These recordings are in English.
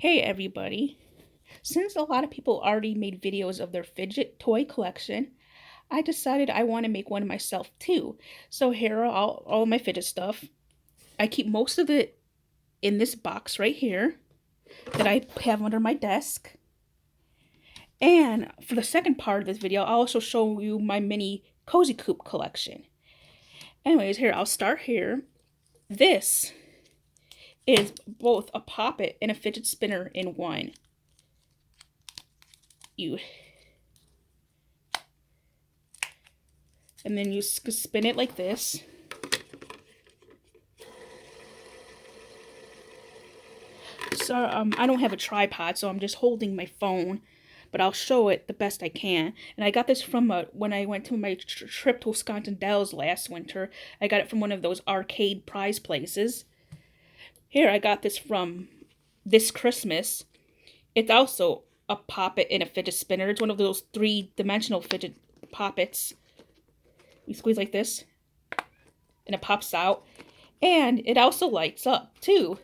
Hey everybody! Since a lot of people already made videos of their fidget toy collection, I decided I want to make one myself too. So here are all my fidget stuff. I keep most of it in this box right here that I have under my desk. And for the second part of this video, I'll also show you my mini Cozy Coupe collection. Anyways, here, I'll start here. This is both a poppet and a fidget spinner in one. And then you spin it like this. So I don't have a tripod, so I'm just holding my phone, but I'll show it the best I can. And I got this from when I went to my trip to Wisconsin Dells last winter. I got it from one of those arcade prize places. Here, I got this from this Christmas. It's also a poppet and a fidget spinner. It's one of those three-dimensional fidget poppets. You squeeze like this, and it pops out. And it also lights up, too.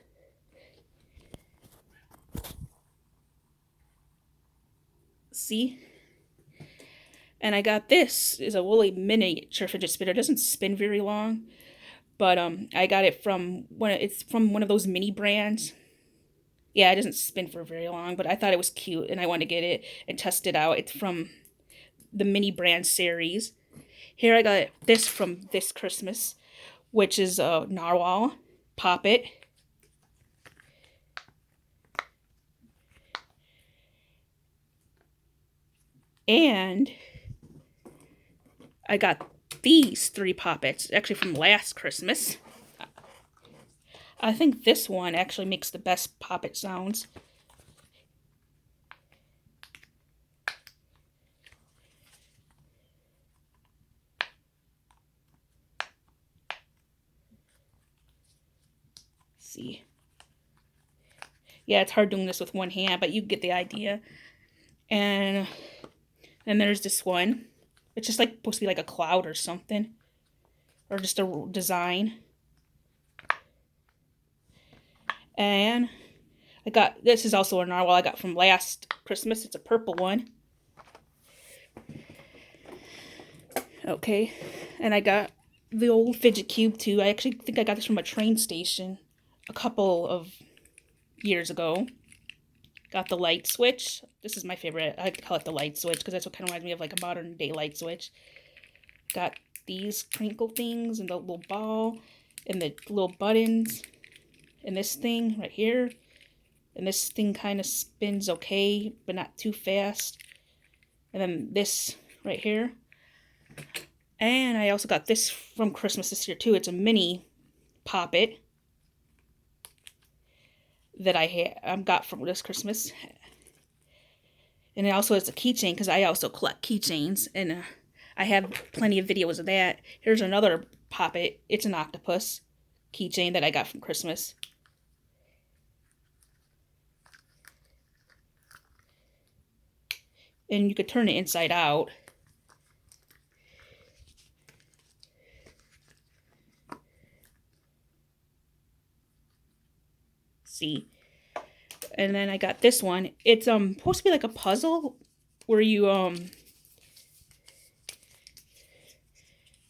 See? And I got this is a woolly miniature fidget spinner. It doesn't spin very long, but I got it from one of those mini brands. Yeah, it doesn't spin for very long, but I thought it was cute and I wanted to get it and test it out. It's from the mini brand series. Here I got this from this Christmas, which is a narwhal poppet. And I got these three poppets, actually from last Christmas. I think this one actually makes the best poppet sounds. See. Yeah, it's hard doing this with one hand, but you get the idea. And then there's this one. It's just like supposed to be like a cloud or something. Or just a design. And I got, this is also a narwhal I got from last Christmas. It's a purple one. Okay. And I got the old fidget cube too. I actually think I got this from a train station a couple of years ago. Got the light switch. This is my favorite. I like to call it the light switch because that's what kind of reminds me of like a modern day light switch. Got these crinkle things and the little ball and the little buttons and this thing right here. And this thing kind of spins okay, but not too fast. And then this right here. And I also got this from Christmas this year too. It's a mini poppet that I got from this Christmas. And it also has a keychain because I also collect keychains. And I have plenty of videos of that. Here's another poppet. It's an octopus keychain that I got from Christmas. And you could turn it inside out. See. And then I got this one. It's supposed to be like a puzzle where you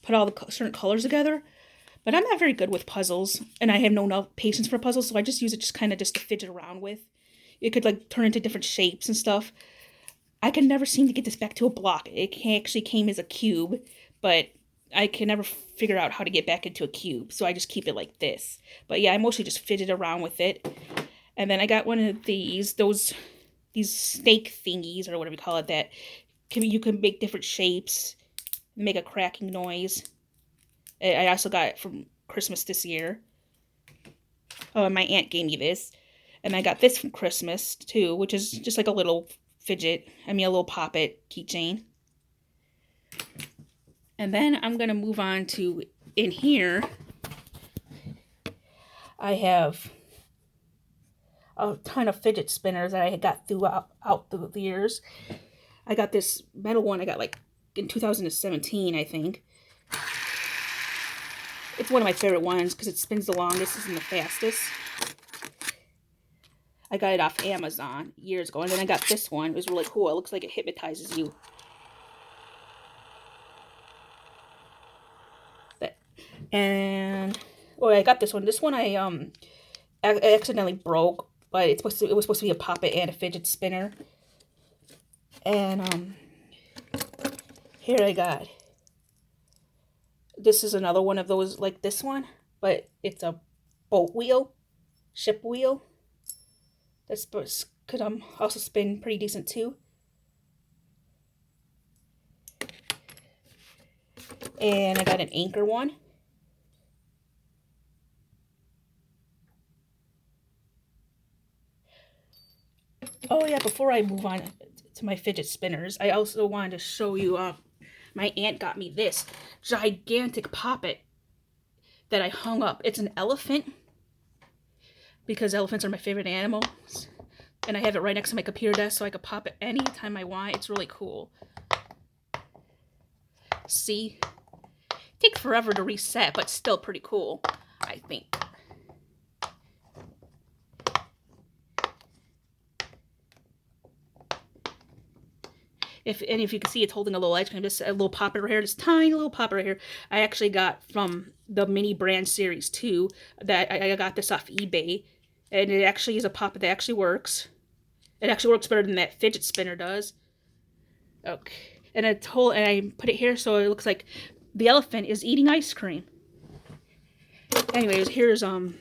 put all the certain colors together. But I'm not very good with puzzles, and I have no patience for puzzles, so I just use it just to fidget around with. It could like turn into different shapes and stuff. I can never seem to get this back to a block. It actually came as a cube, but I can never figure out how to get back into a cube, so I just keep it like this. But yeah, I mostly just fidget around with it. And then I got one of these snake thingies, or whatever you call it, that you can make different shapes, make a cracking noise. I also got it from Christmas this year. Oh, and my aunt gave me this. And I got this from Christmas, too, which is just like a little a little poppet keychain. And then I'm going to move on to, in here, I have a ton of fidget spinners that I got throughout the years. I got this metal one I got like in 2017, I think. It's one of my favorite ones because it spins the longest and the fastest. I got it off Amazon years ago. And then I got this one. It was really cool. It looks like it hypnotizes you. And oh, I got this one. This one I accidentally broke, but it was supposed to be a poppet and a fidget spinner. And here I got. This is another one of those like this one, but it's a boat wheel, ship wheel. That's could also spin pretty decent too. And I got an anchor one. Oh yeah, before I move on to my fidget spinners, I also wanted to show you, my aunt got me this gigantic poppet that I hung up. It's an elephant, because elephants are my favorite animals. And I have it right next to my computer desk so I can pop it anytime I want. It's really cool. See? Takes forever to reset, but still pretty cool, I think. If you can see, it's holding a little ice cream, just a little poppet right here, this tiny little poppet right here. I actually got from the mini brand series 2. That I got this off eBay, and it actually is a poppet that actually works. It actually works better than that fidget spinner does. Okay, and I put it here so it looks like the elephant is eating ice cream. Anyways, here's some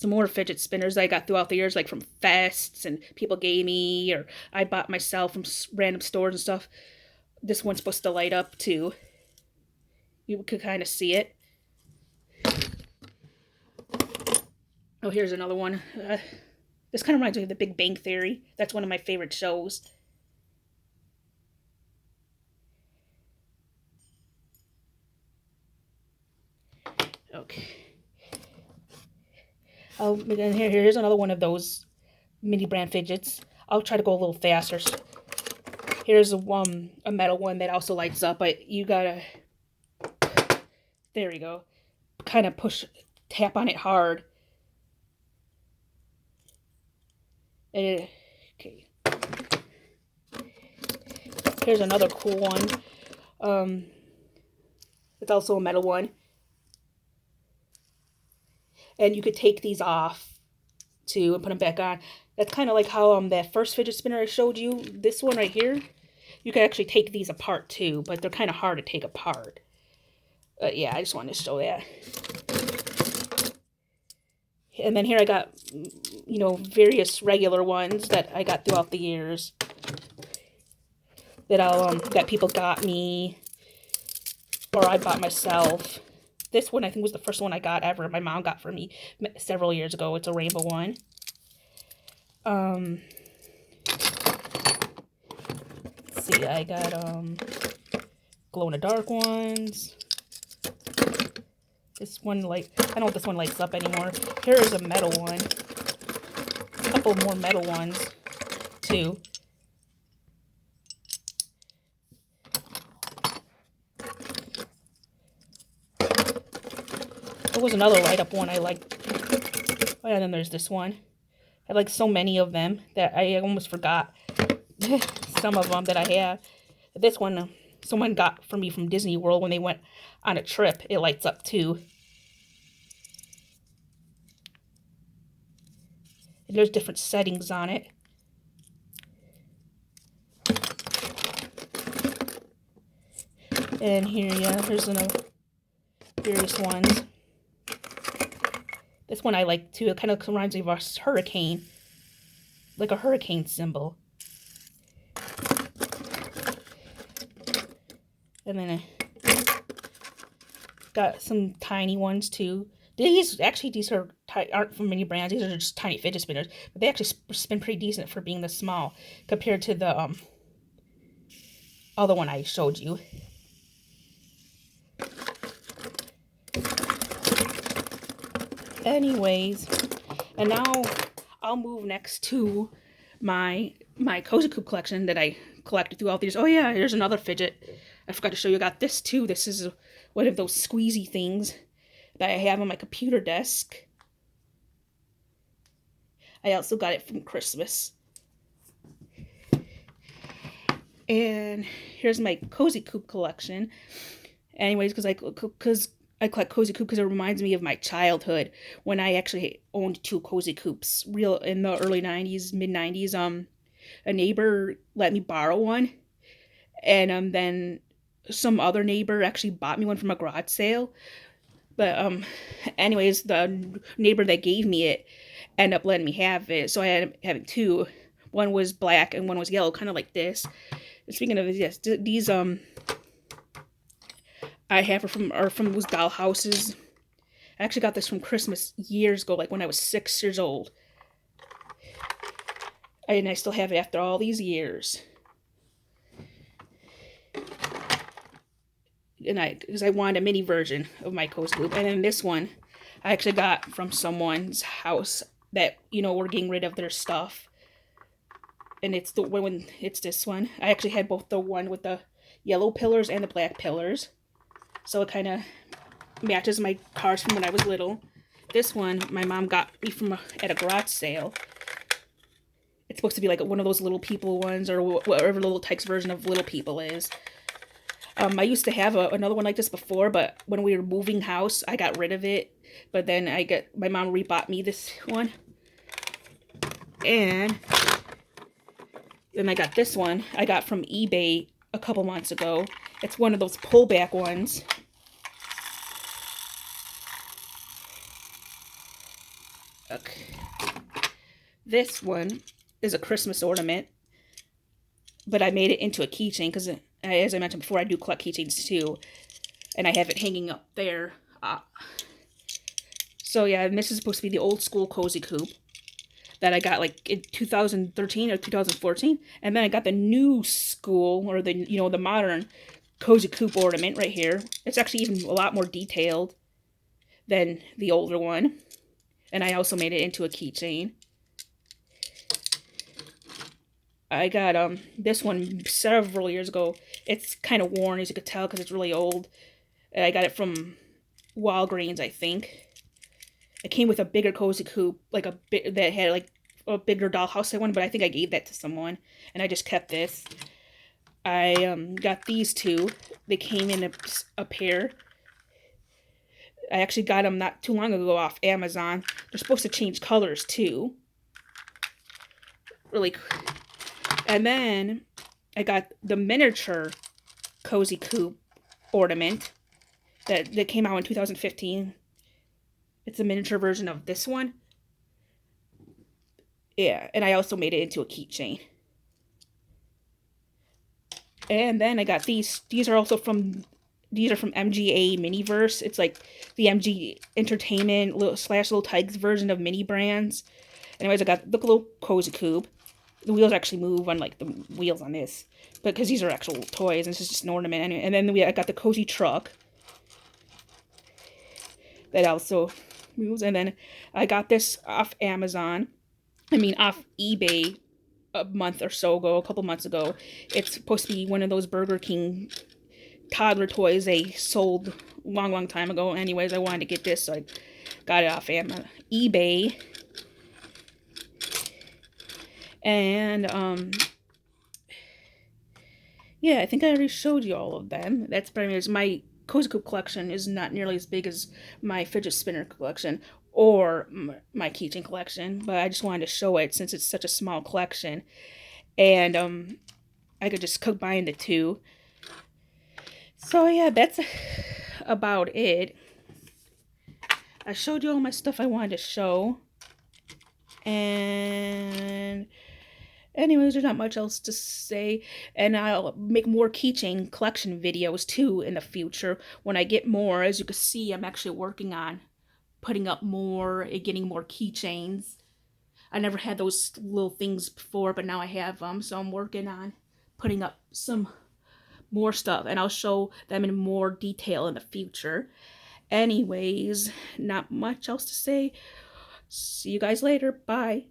more fidget spinners I got throughout the years, like from fests and people gave me, or I bought myself from random stores and stuff. This one's supposed to light up too. You could kind of see it. Oh, here's another one. This kind of reminds me of The Big Bang Theory. That's one of my favorite shows. Okay. Here's another one of those mini brand fidgets. I'll try to go a little faster. Here's a metal one that also lights up, but you gotta, there we go, kind of tap on it hard. Okay. Here's another cool one. It's also a metal one. And you could take these off too and put them back on. That's kind of like how that first fidget spinner I showed you, this one right here, you can actually take these apart too, but they're kind of hard to take apart. Yeah, I just wanted to show that. And then here I got, various regular ones that I got throughout the years that that people got me, or I bought myself. This one, I think, was the first one I got ever. My mom got for me several years ago. It's a rainbow one. Let's see, I got glow-in-the-dark ones. This one, I don't know if this one lights up anymore. Here is a metal one. A couple more metal ones, too. There was another light-up one I liked. Oh, yeah, and then there's this one. I like so many of them that I almost forgot some of them that I have. This one, someone got for me from Disney World when they went on a trip. It lights up, too. And there's different settings on it. And here, yeah, here's another various ones. This one I like too. It kind of reminds me of a hurricane, like a hurricane symbol. And then I got some tiny ones too. These aren't from many brands. These are just tiny fidget spinners, but they actually spin pretty decent for being this small compared to the other one I showed you. Anyways, and now I'll move next to my Cozy Coupe collection that I collected throughout these. Oh yeah, here's another fidget. I forgot to show you. I got this too. This is one of those squeezy things that I have on my computer desk. I also got it from Christmas. And here's my Cozy Coupe collection. Anyways, I collect Cozy Coupe because it reminds me of my childhood when I actually owned two Cozy Coupes. Real in the early '90s, mid '90s. A neighbor let me borrow one, and then some other neighbor actually bought me one from a garage sale. But anyways, the neighbor that gave me it ended up letting me have it, so I ended up having two. One was black and one was yellow, kind of like this. Speaking of yes, these I have are from those doll houses. I actually got this from Christmas years ago, like when I was 6 years old, and I still have it after all these years. And because I wanted a mini version of my Cozy Coupe, and then this one, I actually got from someone's house that were getting rid of their stuff, and it's the when it's this one. I actually had both the one with the yellow pillars and the black pillars, so it kind of matches my cars from when I was little. This one my mom got me from at a garage sale. It's supposed to be like one of those Little People ones, or whatever Little Tykes version of Little People is. I used to have another one like this before, but when we were moving house, I got rid of it. But then my mom rebought me this one, and then I got this one. I got from eBay a couple months ago. It's one of those pullback ones. Okay. This one is a Christmas ornament, but I made it into a keychain because, as I mentioned before, I do collect keychains too, and I have it hanging up there. So yeah, and this is supposed to be the old school Cozy Coupe that I got like in 2013 or 2014, and then I got the new school, or the modern Cozy Coupe ornament right here. It's actually even a lot more detailed than the older one, and I also made it into a keychain. I got this one several years ago. It's kind of worn, as you could tell, because it's really old. And I got it from Walgreens, I think. It came with a bigger Cozy Coupe, like that had like a bigger dollhouse one, but I think I gave that to someone, and I just kept this. I got these two. They came in a pair. I actually got them not too long ago off Amazon. They're supposed to change colors too. Really. And then I got the miniature Cozy Coupe ornament that came out in 2015. It's a miniature version of this one. Yeah, and I also made it into a keychain. And then I got these. These are from MGA Miniverse. It's like the MG Entertainment Little Tykes version of mini brands. Anyways, I got the little Cozy Coupe. The wheels actually move, unlike the wheels on this, but because these are actual toys, and this is just an ornament anyway. And then I got the Cozy Truck that also moves. And then I got this off Amazon. Off eBay a couple months ago. It's supposed to be one of those Burger King toddler toys they sold long time ago. Anyways, I wanted to get this, so I got it off eBay. And yeah, I think I already showed you all of them. That's pretty much my Cozy Coupe collection is not nearly as big as my fidget spinner collection or my keychain collection, but I just wanted to show it since it's such a small collection, and I could just combine the two. So yeah, that's about it. I showed you all my stuff I wanted to show, and anyways, there's not much else to say, and I'll make more keychain collection videos too in the future when I get more. As you can see, I'm actually working on putting up more and getting more keychains. I never had those little things before, but now I have them, so I'm working on putting up some more stuff, and I'll show them in more detail in the future. Anyways, not much else to say. See you guys later. Bye.